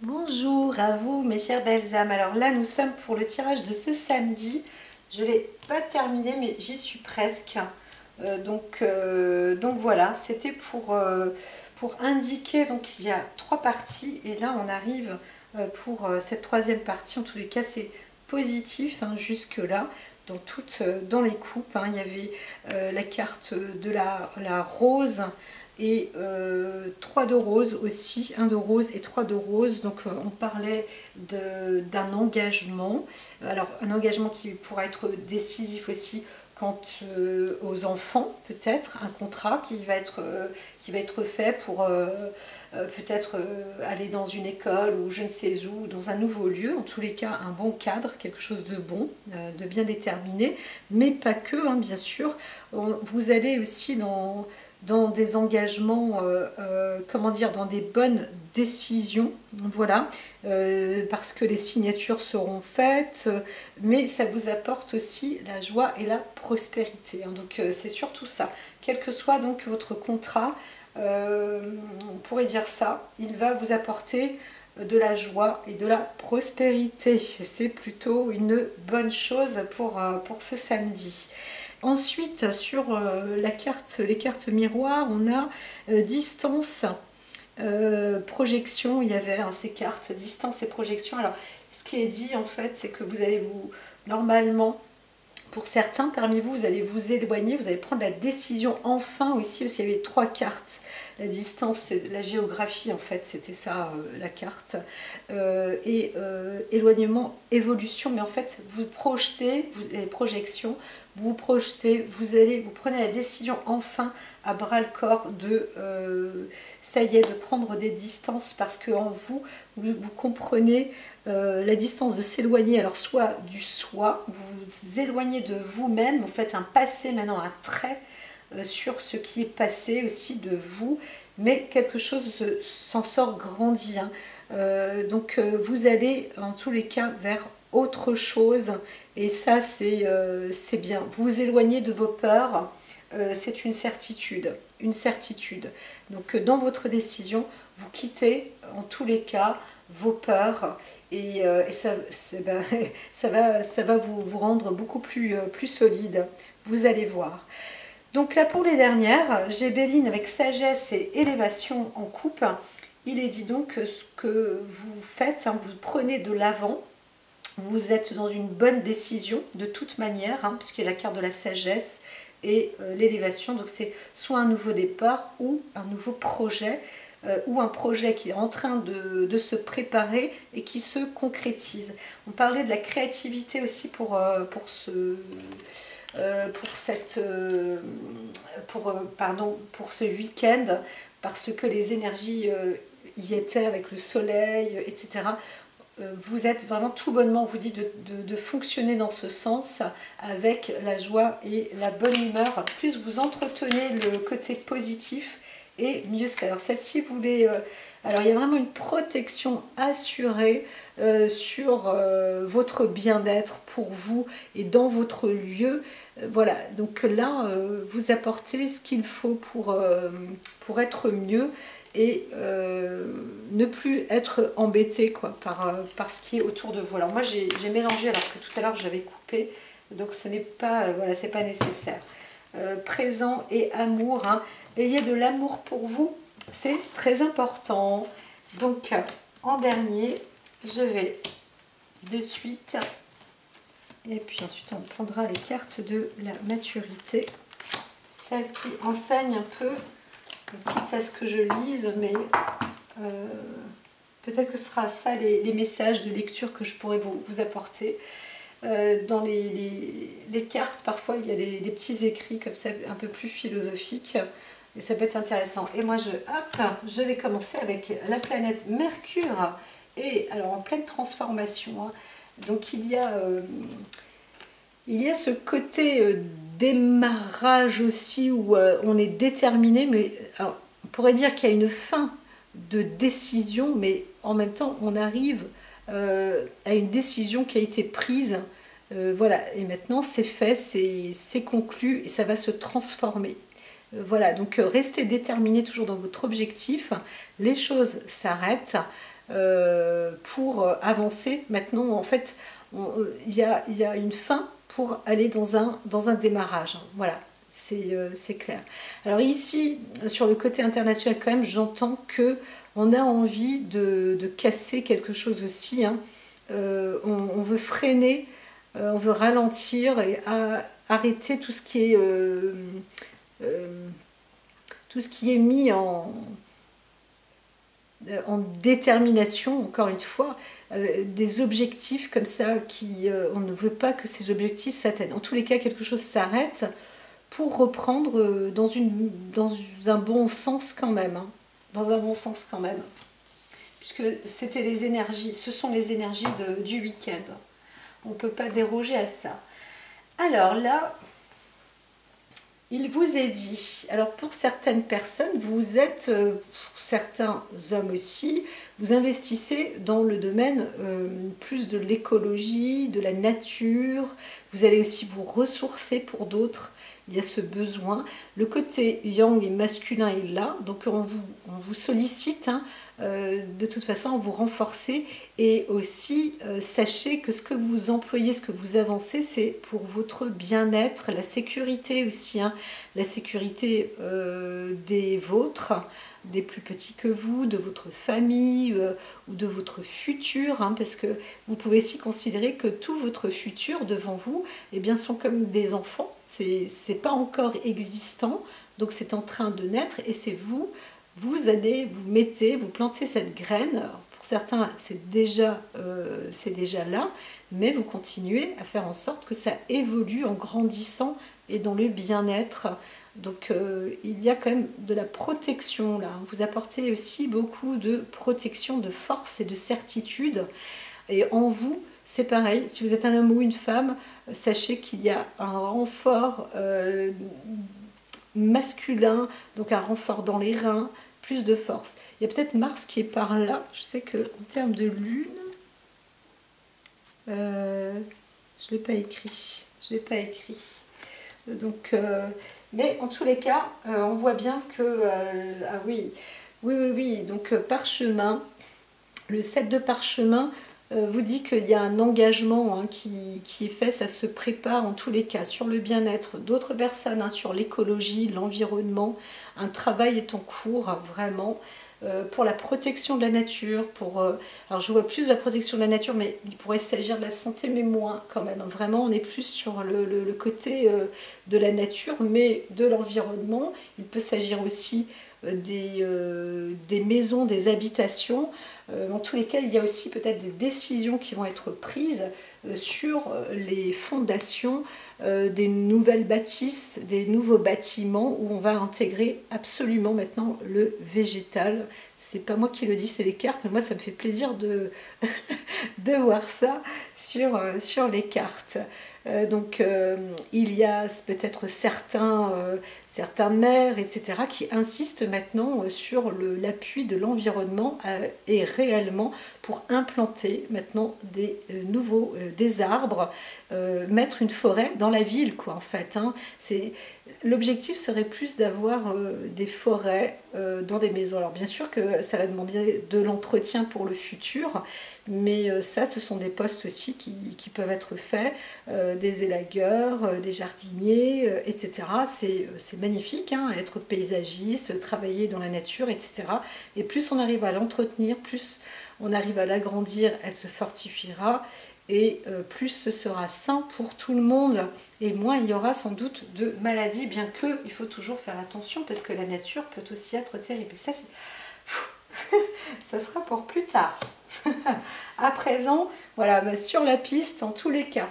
Bonjour à vous mes chères belles âmes. Alors là nous sommes pour le tirage de ce samedi. Je ne l'ai pas terminé mais j'y suis presque. Donc voilà, c'était pour indiquer, donc il y a 3 parties et là on arrive pour cette troisième partie. En tous les cas c'est positif hein, jusque là. Dans les coupes, hein, il y avait la carte de la rose et 3 de rose aussi, un de rose et 3 de rose. Donc on parlait d'un engagement. Alors un engagement qui pourra être décisif aussi quant aux enfants, peut-être un contrat qui va être fait pour peut-être aller dans une école ou je ne sais où, dans un nouveau lieu, en tous les cas un bon cadre, quelque chose de bon, de bien déterminé, mais pas que, hein, bien sûr. Vous allez aussi dans des engagements, comment dire, dans des bonnes décisions, voilà, parce que les signatures seront faites, mais ça vous apporte aussi la joie et la prospérité, hein. Donc c'est surtout ça, quel que soit donc votre contrat, on pourrait dire ça, il va vous apporter de la joie et de la prospérité. C'est plutôt une bonne chose pour ce samedi. Ensuite, sur les cartes miroirs, on a distance, projection. Il y avait hein, ces cartes, distance et projection. Alors, ce qui est dit en fait, c'est que vous allez normalement, pour certains parmi vous, vous allez vous éloigner, vous allez prendre la décision enfin aussi, parce qu'il y avait 3 cartes. La distance, la géographie en fait, c'était ça la carte. Éloignement, évolution, mais en fait vous projetez, les projections, vous projetez, vous prenez la décision enfin à bras le corps de, ça y est, de prendre des distances parce que en vous comprenez la distance de s'éloigner, alors soit du soi, vous éloignez de vous-même, vous faites un passé maintenant, un trait sur ce qui est passé aussi de vous, mais quelque chose s'en sort grandi, hein. Vous allez en tous les cas vers autre chose et ça c'est bien. Vous vous éloignez de vos peurs, c'est une certitude, une certitude. Donc dans votre décision, vous quittez en tous les cas vos peurs et ben, ça va vous rendre beaucoup plus solide, vous allez voir. Donc là pour les dernières, j'ai Béline avec sagesse et élévation en coupe. Il est dit donc que ce que vous faites, hein, vous prenez de l'avant, vous êtes dans une bonne décision de toute manière, hein, puisqu'il y a la carte de la sagesse et l'élévation. Donc c'est soit un nouveau départ ou un nouveau projet, ou un projet qui est en train de se préparer et qui se concrétise. On parlait de la créativité aussi pour ce week-end, parce que les énergies y étaient avec le soleil, etc. Vous êtes vraiment tout bonnement, on vous dit de fonctionner dans ce sens avec la joie et la bonne humeur. Plus vous entretenez le côté positif et mieux c'est. Alors celle-ci voulait... alors il y a vraiment une protection assurée sur votre bien-être pour vous et dans votre lieu. Voilà, donc là vous apportez ce qu'il faut pour être mieux et ne plus être embêté quoi, par ce qui est autour de vous. Alors moi j'ai mélangé alors que tout à l'heure j'avais coupé, donc ce n'est pas, voilà, c'est pas nécessaire. Présent et amour, hein. Ayez de l'amour pour vous, c'est très important. Donc en dernier, je vais de suite, et puis ensuite on prendra les cartes de la maturité, celles qui enseignent un peu, quitte à ce que je lise, mais peut-être que ce sera ça les messages de lecture que je pourrais vous apporter. Dans les cartes, parfois il y a des petits écrits comme ça, un peu plus philosophiques, et ça peut être intéressant. Et moi je vais commencer avec la planète Mercure, et alors en pleine transformation, hein. Donc il y a ce côté démarrage aussi où on est déterminé, mais alors, on pourrait dire qu'il y a une fin de décision, mais en même temps on arrive à une décision qui a été prise, voilà, et maintenant c'est fait, c'est conclu et ça va se transformer. Voilà, donc restez déterminé toujours dans votre objectif, les choses s'arrêtent, pour avancer. Maintenant, en fait, il y a une fin pour aller dans un démarrage. Voilà, c'est clair. Alors ici, sur le côté international, quand même, j'entends que on a envie de casser quelque chose aussi. Hein. On veut freiner, on veut ralentir et arrêter tout ce qui est mis en détermination, encore une fois, des objectifs comme ça, on ne veut pas que ces objectifs s'atteignent. En tous les cas, quelque chose s'arrête pour reprendre dans un bon sens quand même. Hein. Dans un bon sens quand même. Puisque c'était les énergies, ce sont les énergies du week-end. On ne peut pas déroger à ça. Alors là, il vous est dit, alors pour certaines personnes, vous êtes, pour certains hommes aussi, vous investissez dans le domaine plus de l'écologie, de la nature, vous allez aussi vous ressourcer pour d'autres, il y a ce besoin. Le côté yang et masculin est là, donc on vous sollicite, hein, de toute façon, vous renforcez et aussi sachez que ce que vous employez, ce que vous avancez, c'est pour votre bien-être, la sécurité aussi, hein, la sécurité des vôtres, des plus petits que vous, de votre famille ou de votre futur, hein, parce que vous pouvez aussi considérer que tout votre futur devant vous, eh bien, sont comme des enfants, c'est pas encore existant, donc c'est en train de naître et c'est vous allez, vous plantez cette graine. Pour certains, c'est déjà là, mais vous continuez à faire en sorte que ça évolue en grandissant et dans le bien-être. Donc, il y a quand même de la protection là. Vous apportez aussi beaucoup de protection, de force et de certitude. Et en vous, c'est pareil. Si vous êtes un homme ou une femme, sachez qu'il y a un renfort masculin, donc un renfort dans les reins, plus de force. Il y a peut-être Mars qui est par là. Je sais que en termes de lune, je ne l'ai pas écrit. Donc, mais en tous les cas, on voit bien que ah oui. Donc parchemin, le 7 de parchemin vous dit qu'il y a un engagement, hein, qui est fait, ça se prépare en tous les cas sur le bien-être d'autres personnes, hein, sur l'écologie, l'environnement. Un travail est en cours, vraiment, pour la protection de la nature. Alors je vois plus la protection de la nature, mais il pourrait s'agir de la santé, mais moins quand même. Vraiment, on est plus sur le côté de la nature, mais de l'environnement. Il peut s'agir aussi des maisons, des habitations. Dans tous les cas, il y a aussi peut-être des décisions qui vont être prises sur les fondations des nouvelles bâtisses, des nouveaux bâtiments où on va intégrer absolument maintenant le végétal. C'est pas moi qui le dis, c'est les cartes, mais moi ça me fait plaisir de voir ça sur les cartes. Donc il y a peut-être certains maires, etc., qui insistent maintenant sur l'appui de l'environnement et réellement pour implanter maintenant des arbres, mettre une forêt dans la ville, quoi, en fait. Hein. L'objectif serait plus d'avoir des forêts dans des maisons. Alors bien sûr que ça va demander de l'entretien pour le futur, mais ça, ce sont des postes aussi qui peuvent être faits, des élagueurs, des jardiniers, etc. C'est magnifique, hein, être paysagiste, travailler dans la nature, etc. Et plus on arrive à l'entretenir, plus on arrive à l'agrandir, elle se fortifiera. Et plus ce sera sain pour tout le monde et moins il y aura sans doute de maladies, bien que il faut toujours faire attention parce que la nature peut aussi être terrible. Et ça, ça sera pour plus tard. À présent, voilà, sur la piste, en tous les cas,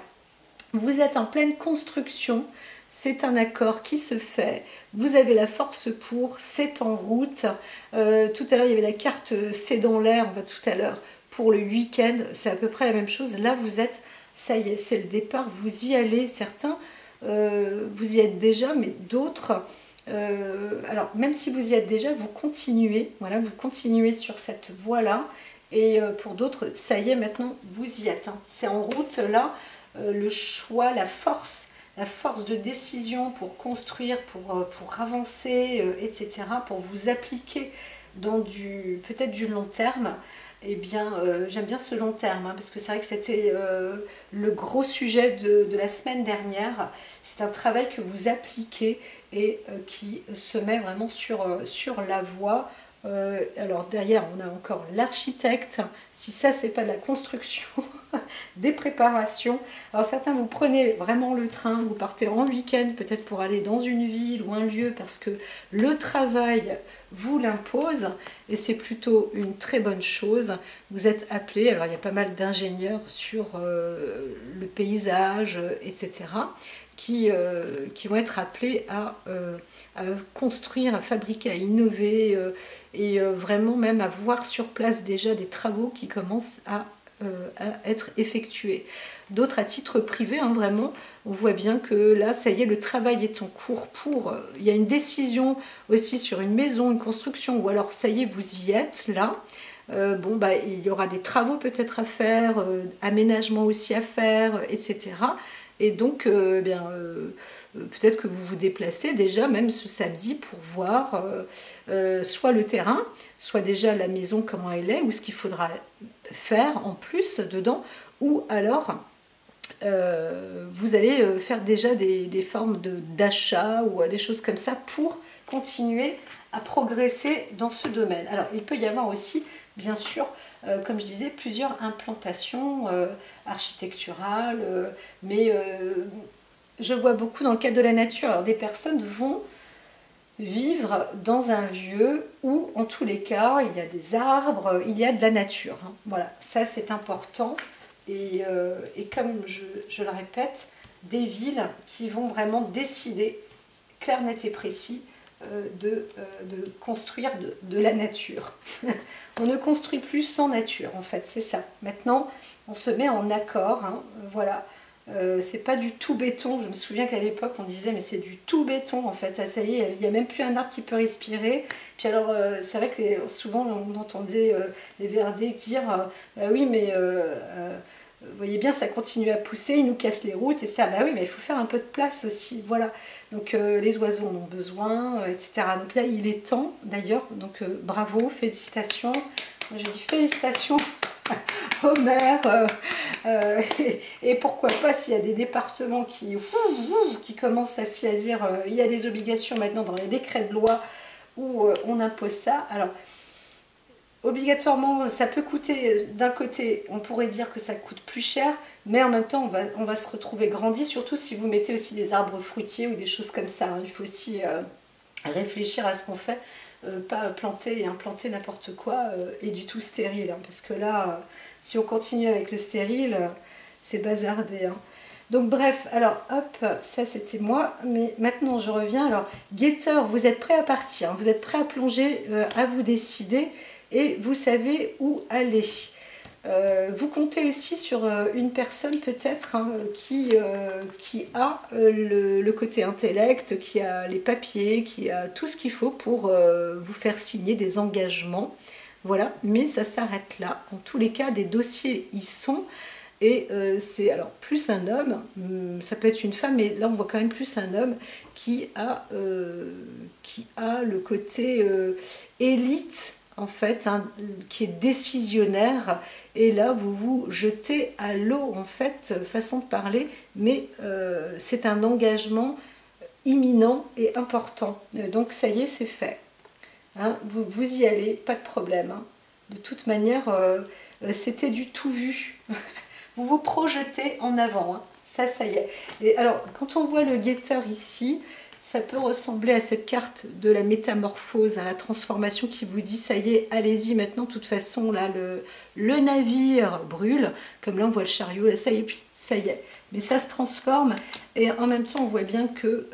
vous êtes en pleine construction. C'est un accord qui se fait, vous avez la force pour, c'est en route. Tout à l'heure, il y avait la carte c'est dans l'air, on va tout à l'heure, pour le week-end, c'est à peu près la même chose. Là, vous êtes, ça y est, c'est le départ, vous y allez. Certains, vous y êtes déjà, mais d'autres, alors même si vous y êtes déjà, vous continuez, voilà, vous continuez sur cette voie-là. Et pour d'autres, ça y est, maintenant, vous y êtes. Hein. C'est en route, là, le choix, la force de décision pour construire, pour avancer, etc., pour vous appliquer dans peut-être du long terme. eh bien, j'aime bien ce long terme, hein, parce que c'est vrai que c'était le gros sujet de la semaine dernière. C'est un travail que vous appliquez et qui se met vraiment sur la voie. Alors derrière, on a encore l'architecte. Si ça, c'est pas de la construction, des préparations. Alors certains, vous prenez vraiment le train, vous partez en week-end, peut-être pour aller dans une ville ou un lieu, parce que le travail vous l'impose, et c'est plutôt une très bonne chose. Vous êtes appelé, alors il y a pas mal d'ingénieurs sur le paysage, etc., qui vont être appelés à construire, à fabriquer, à innover, et vraiment même à voir sur place déjà des travaux qui commencent à être effectués. D'autres à titre privé, hein, vraiment, on voit bien que là, ça y est, le travail est en cours pour... il y a une décision aussi sur une maison, une construction, ou alors ça y est, vous y êtes là. Bon, bah, il y aura des travaux peut-être à faire, aménagements aussi à faire, etc. Et donc, peut-être que vous vous déplacez déjà, même ce samedi, pour voir soit le terrain, soit déjà la maison, comment elle est, ou ce qu'il faudra faire en plus dedans, ou alors vous allez faire déjà des formes d'achat ou des choses comme ça pour continuer à progresser dans ce domaine. Alors, il peut y avoir aussi, bien sûr, comme je disais, plusieurs implantations architecturales, mais je vois beaucoup dans le cadre de la nature. Alors, des personnes vont vivre dans un lieu où, en tous les cas, il y a des arbres, il y a de la nature. Hein. Voilà, ça c'est important. Et comme je le répète, des villes qui vont vraiment décider, clair, net et précis, de construire de la nature. On ne construit plus sans nature, en fait, c'est ça. Maintenant, on se met en accord, hein, voilà. C'est pas du tout béton. Je me souviens qu'à l'époque on disait mais c'est du tout béton en fait. Ça y est, il n'y a même plus un arbre qui peut respirer. Puis alors c'est vrai que souvent on entendait les Verdets dire bah oui mais vous voyez bien ça continue à pousser, il nous casse les routes, etc. Bah oui mais il faut faire un peu de place aussi, voilà. Donc les oiseaux en ont besoin, etc. Donc là il est temps d'ailleurs, donc bravo, félicitations. Moi je dis félicitations au maire, et pourquoi pas s'il y a des départements qui commencent à dire il y a des obligations maintenant dans les décrets de loi où on impose ça. Alors obligatoirement ça peut coûter, d'un côté on pourrait dire que ça coûte plus cher, mais en même temps on va se retrouver grandi, surtout si vous mettez aussi des arbres fruitiers ou des choses comme ça, hein. Il faut aussi réfléchir à ce qu'on fait. Pas planter et implanter n'importe quoi et du tout stérile, hein, parce que là si on continue avec le stérile c'est bazardé, hein. Donc bref, alors hop, ça c'était moi, mais maintenant je reviens. Alors guetteur, vous êtes prêt à partir, hein, vous êtes prêt à plonger, à vous décider et vous savez où aller. Vous comptez aussi sur une personne peut-être, hein, qui a le côté intellect, qui a les papiers, qui a tout ce qu'il faut pour vous faire signer des engagements. Voilà, mais ça s'arrête là. En tous les cas, des dossiers y sont. Et c'est alors plus un homme, ça peut être une femme, mais là on voit quand même plus un homme qui a le côté élite, en fait, hein, qui est décisionnaire, et là vous vous jetez à l'eau, en fait, façon de parler, mais c'est un engagement imminent et important, donc ça y est, c'est fait, hein, vous y allez, pas de problème, hein. De toute manière, c'était du tout vu. Vous vous projetez en avant, hein. Ça y est. Et alors, quand on voit le guetteur ici, ça peut ressembler à cette carte de la métamorphose, à la transformation qui vous dit, ça y est, allez-y maintenant, de toute façon, là, le navire brûle, comme là, on voit le chariot, là, ça y est, puis ça y est. Mais ça se transforme, et en même temps, on voit bien que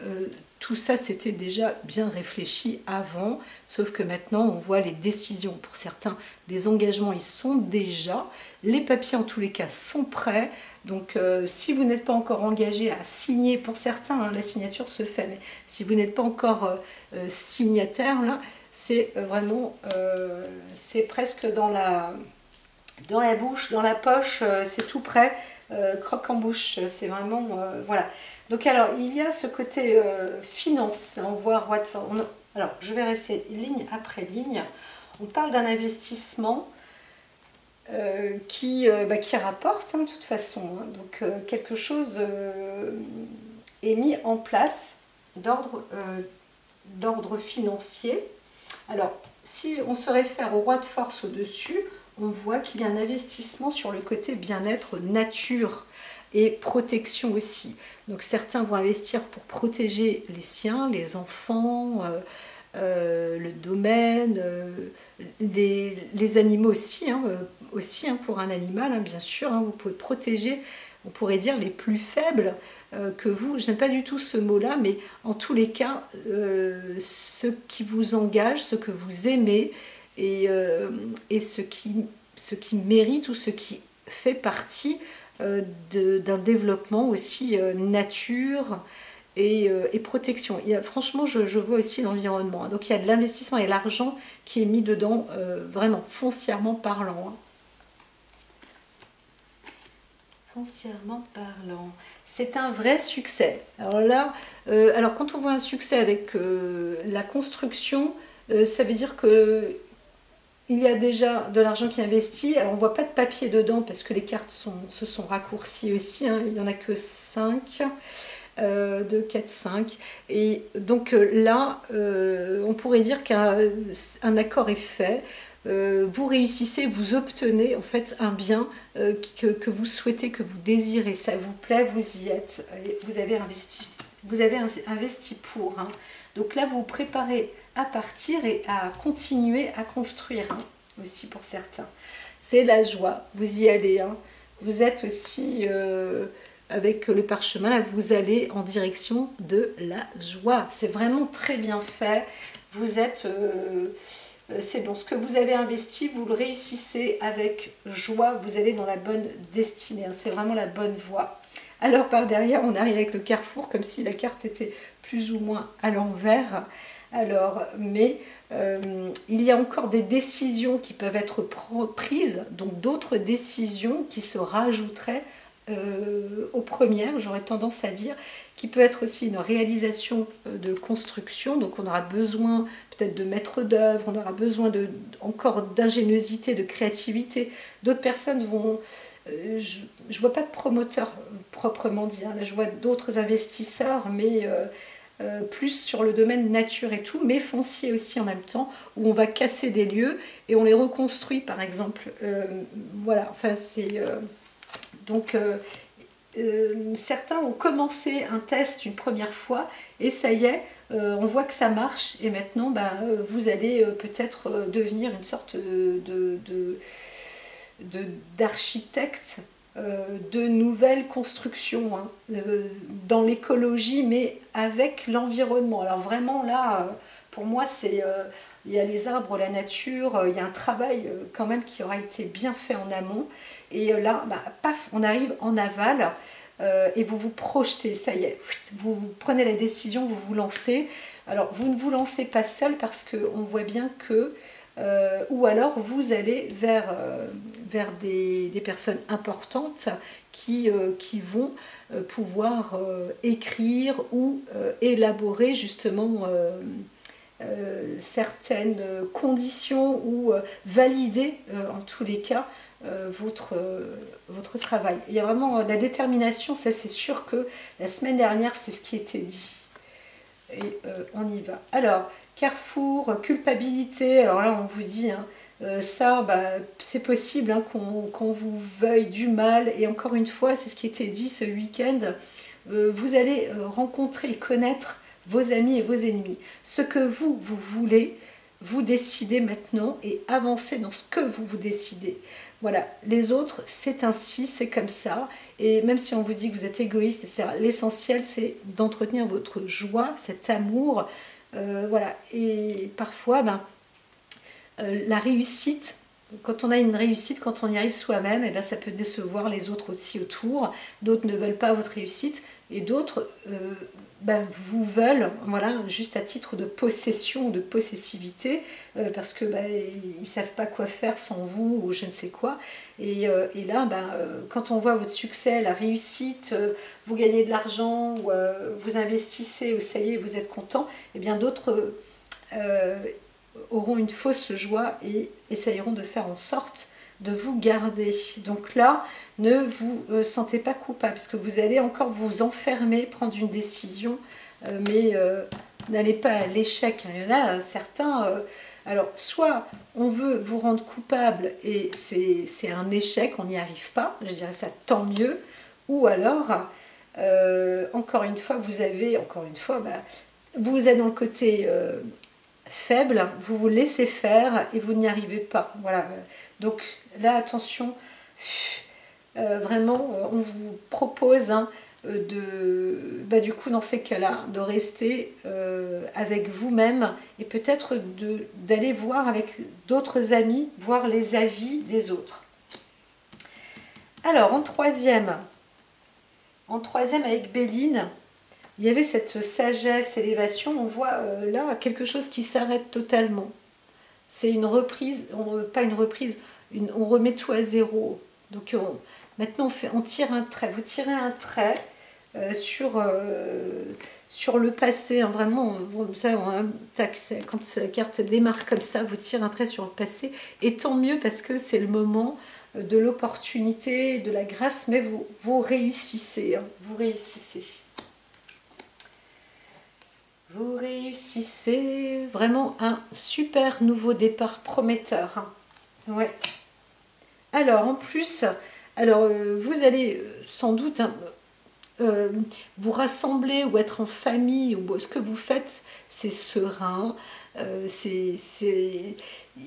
tout ça, c'était déjà bien réfléchi avant, sauf que maintenant, on voit les décisions. Pour certains, les engagements, ils sont déjà, les papiers, en tous les cas, sont prêts. Donc, si vous n'êtes pas encore engagé à signer, pour certains, hein, la signature se fait, mais si vous n'êtes pas encore signataire, là, c'est vraiment, c'est presque dans la bouche, dans la poche, c'est tout prêt, croque en bouche, c'est vraiment, voilà. Donc alors, il y a ce côté finance, on voit alors, je vais rester ligne après ligne. On parle d'un investissement qui rapporte hein, de toute façon. Hein. Donc quelque chose est mis en place d'ordre financier. Alors, si on se réfère au roi de force au-dessus, on voit qu'il y a un investissement sur le côté bien-être, nature et protection aussi. Donc certains vont investir pour protéger les siens, les enfants, le domaine, les animaux aussi, pour un animal, hein, bien sûr, hein, vous pouvez protéger, on pourrait dire, les plus faibles que vous. Je n'aime pas du tout ce mot-là, mais en tous les cas, ceux qui vous engagent, ceux que vous aimez, et ce qui mérite ou ce qui fait partie d'un développement aussi nature et protection. Franchement, je vois aussi l'environnement. Donc il y a de l'investissement et l'argent qui est mis dedans, vraiment foncièrement parlant. Hein. Foncièrement parlant. C'est un vrai succès. Alors là, quand on voit un succès avec la construction, ça veut dire que il y a déjà de l'argent qui est investi. Alors on ne voit pas de papier dedans parce que les cartes se sont raccourcies aussi. Hein. Il n'y en a que 5. 2, 4, 5. Et donc là, on pourrait dire qu'un accord est fait. Vous réussissez, vous obtenez en fait un bien que vous souhaitez, que vous désirez. Ça vous plaît, vous y êtes. Vous avez investi pour. Hein. Donc là, vous vous préparez à partir et à continuer à construire, hein, aussi pour certains. C'est la joie, vous y allez. Hein. Vous êtes aussi, avec le parchemin, là, vous allez en direction de la joie. C'est vraiment très bien fait. Vous êtes... c'est bon, ce que vous avez investi, vous le réussissez avec joie. Vous allez dans la bonne destinée. Hein. C'est vraiment la bonne voie. Alors par derrière, on arrive avec le carrefour, comme si la carte était plus ou moins à l'envers. Alors, mais il y a encore des décisions qui peuvent être prises, donc d'autres décisions qui se rajouteraient aux premières, j'aurais tendance à dire, qui peut être aussi une réalisation de construction. Donc on aura besoin peut-être de maître d'œuvre, on aura besoin encore d'ingéniosité, de créativité. D'autres personnes vont... je ne vois pas de promoteur proprement dit, hein. Là je vois d'autres investisseurs, mais plus sur le domaine nature et tout, mais foncier aussi en même temps, où on va casser des lieux et on les reconstruit par exemple. Voilà, enfin c'est... donc certains ont commencé un test une première fois et ça y est, on voit que ça marche et maintenant vous allez peut-être devenir une sorte d'architecte de nouvelles constructions, hein, dans l'écologie mais avec l'environnement. Alors vraiment là, pour moi c'est... il y a les arbres, la nature, il y a un travail quand même qui aura été bien fait en amont. Et là, paf, on arrive en aval et vous vous projetez, ça y est, vous prenez la décision, vous vous lancez. Alors, vous ne vous lancez pas seul parce qu'on voit bien que, ou alors vous allez vers des personnes importantes qui vont pouvoir écrire ou élaborer justement... certaines conditions ou valider en tous les cas votre travail. Il y a vraiment la détermination, ça c'est sûr que la semaine dernière c'est ce qui était dit. Et on y va. Alors, carrefour, culpabilité, alors là on vous dit, hein, ça c'est possible, hein, qu'on vous veuille du mal, et encore une fois c'est ce qui était dit ce week-end, vous allez rencontrer et connaître vos amis et vos ennemis. Ce que vous voulez, vous décidez maintenant et avancez dans ce que vous décidez. Voilà, les autres, c'est ainsi, c'est comme ça. Et même si on vous dit que vous êtes égoïste, etc., l'essentiel, c'est d'entretenir votre joie, cet amour. Voilà, et parfois, la réussite, quand on a une réussite, quand on y arrive soi-même, et ça peut décevoir les autres aussi autour. D'autres ne veulent pas votre réussite et d'autres vous veulent, voilà, juste à titre de possession, de possessivité, parce que ils ne savent pas quoi faire sans vous ou je ne sais quoi. Et là, quand on voit votre succès, la réussite, vous gagnez de l'argent, ou vous investissez, ou ça y est, vous êtes content, et bien d'autres auront une fausse joie et essayeront de faire en sorte de vous garder. Donc là, ne vous sentez pas coupable, parce que vous allez encore vous enfermer, prendre une décision, mais n'allez pas à l'échec. Il y en a certains... alors, soit on veut vous rendre coupable et c'est un échec, on n'y arrive pas, je dirais ça tant mieux, ou alors, encore une fois, vous êtes dans le côté faible, vous vous laissez faire et vous n'y arrivez pas. Voilà. Donc là, attention, vraiment, on vous propose du coup, dans ces cas-là, de rester avec vous-même et peut-être d'aller voir avec d'autres amis, voir les avis des autres. Alors, en troisième avec Béline, il y avait cette sagesse, élévation. On voit là quelque chose qui s'arrête totalement. C'est une reprise, pas une reprise, on remet tout à zéro. Donc maintenant on tire un trait. Vous tirez un trait sur le passé. Hein, vraiment, vous savez, quand la carte démarre comme ça, vous tirez un trait sur le passé. Et tant mieux parce que c'est le moment de l'opportunité, de la grâce, mais vous réussissez. Hein, vous réussissez. Vous réussissez, vraiment un super nouveau départ prometteur. Hein. Ouais. Alors, en plus, vous allez sans doute vous rassembler ou être en famille, ou ce que vous faites, c'est serein. Il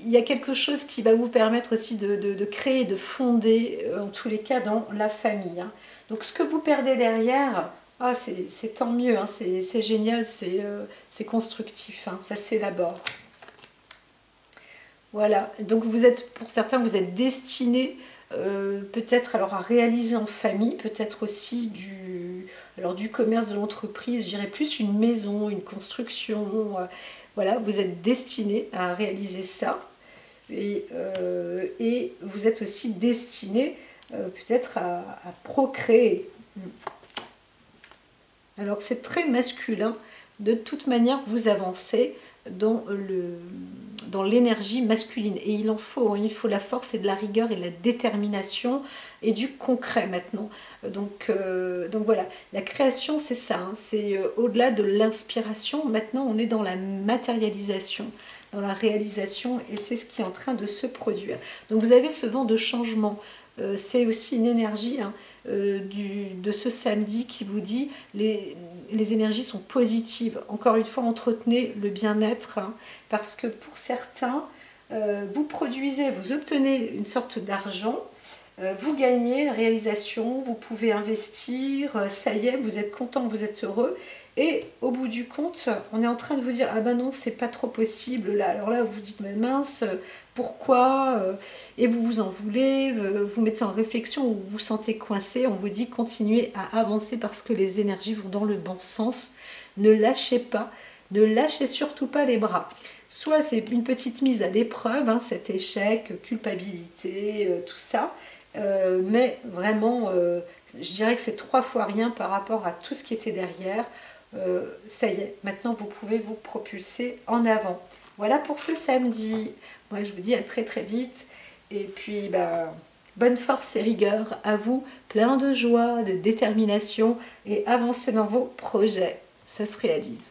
y a quelque chose qui va vous permettre aussi de créer, de fonder, en tous les cas, dans la famille. Hein. Donc, ce que vous perdez derrière... Ah, c'est tant mieux, hein, c'est génial, c'est constructif, hein, ça s'élabore. Voilà, donc pour certains, vous êtes destinés peut-être alors à réaliser en famille, peut-être aussi du commerce, de l'entreprise, je dirais plus une maison, une construction, voilà, vous êtes destinés à réaliser ça. Et vous êtes aussi destinés peut-être à procréer. Alors c'est très masculin, de toute manière vous avancez dans l'énergie masculine et il en faut, hein, il faut la force et de la rigueur et de la détermination et du concret maintenant. Donc voilà, la création c'est ça, hein, c'est au-delà de l'inspiration, maintenant on est dans la matérialisation, dans la réalisation et c'est ce qui est en train de se produire. Donc vous avez ce vent de changement. C'est aussi une énergie hein, de ce samedi qui vous dit les énergies sont positives. Encore une fois, entretenez le bien-être hein, parce que pour certains, vous produisez, vous obtenez une sorte d'argent, vous gagnez réalisation, vous pouvez investir, ça y est, vous êtes content, vous êtes heureux. Et au bout du compte, on est en train de vous dire « Ah ben non, c'est pas trop possible là. » Alors là, vous vous dites « Mais mince, pourquoi ?» Et vous vous en voulez, vous mettez en réflexion ou vous vous sentez coincé. On vous dit « Continuez à avancer parce que les énergies vont dans le bon sens. Ne lâchez pas, ne lâchez surtout pas les bras. » Soit c'est une petite mise à l'épreuve, hein, cet échec, culpabilité, tout ça. Mais vraiment, je dirais que c'est 3 fois rien par rapport à tout ce qui était derrière. Ça y est, maintenant vous pouvez vous propulser en avant. Voilà pour ce samedi. Moi je vous dis à très très vite. Et puis bonne force et rigueur à vous, plein de joie, de détermination et avancez dans vos projets. Ça se réalise.